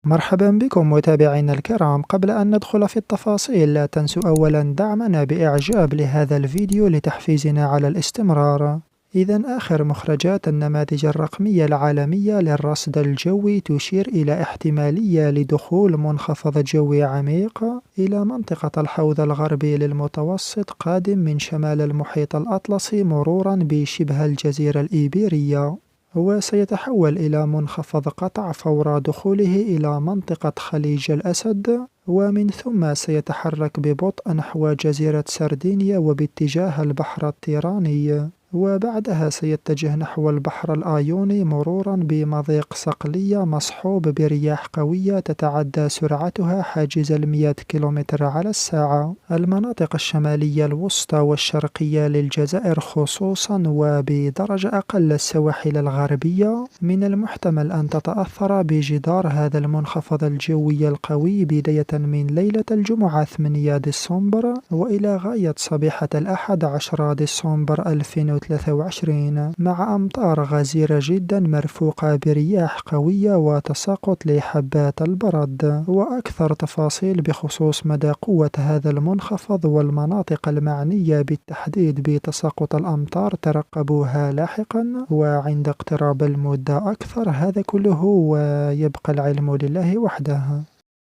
مرحبا بكم متابعينا الكرام. قبل أن ندخل في التفاصيل لا تنسوا أولا دعمنا بإعجاب لهذا الفيديو لتحفيزنا على الاستمرار. إذا آخر مخرجات النماذج الرقمية العالمية للرصد الجوي تشير إلى احتمالية لدخول منخفض جوي عميق إلى منطقة الحوض الغربي للمتوسط قادم من شمال المحيط الأطلسي مرورا بشبه الجزيرة الإيبيرية، وسيتحول إلى منخفض قطع فور دخوله إلى منطقة خليج الأسد، ومن ثم سيتحرك ببطء نحو جزيرة سردينيا وباتجاه البحر التيراني، وبعدها سيتجه نحو البحر الآيوني مرورا بمضيق صقلية مصحوب برياح قوية تتعدى سرعتها حاجز 100 كيلومتر على الساعة. المناطق الشمالية الوسطى والشرقية للجزائر خصوصا وبدرجة أقل السواحل الغربية من المحتمل أن تتأثر بجدار هذا المنخفض الجوي القوي بداية من ليلة الجمعة 8 ديسمبر وإلى غاية صبيحة الأحد 10 ديسمبر 2023، مع أمطار غزيرة جدا مرفوقة برياح قوية وتساقط لحبات البرد. وأكثر تفاصيل بخصوص مدى قوة هذا المنخفض والمناطق المعنية بالتحديد بتساقط الأمطار ترقبوها لاحقا وعند اقتراب المدة أكثر. هذا كله ويبقى العلم لله وحده.